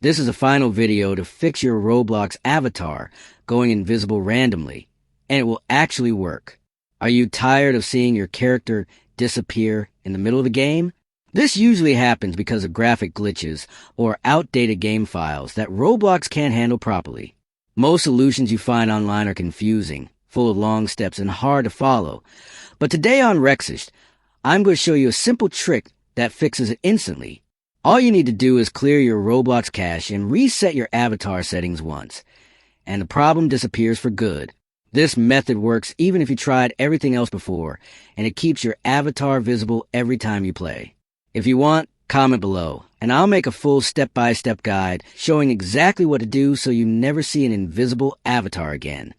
This is a final video to fix your Roblox avatar going invisible randomly, and it will actually work. Are you tired of seeing your character disappear in the middle of the game? This usually happens because of graphic glitches or outdated game files that Roblox can't handle properly. Most solutions you find online are confusing, full of long steps, and hard to follow. But today on Rexist, I'm going to show you a simple trick that fixes it instantly. All you need to do is clear your Roblox cache and reset your avatar settings once, and the problem disappears for good. This method works even if you tried everything else before, and it keeps your avatar visible every time you play. If you want, comment below, and I'll make a full step-by-step guide showing exactly what to do so you never see an invisible avatar again.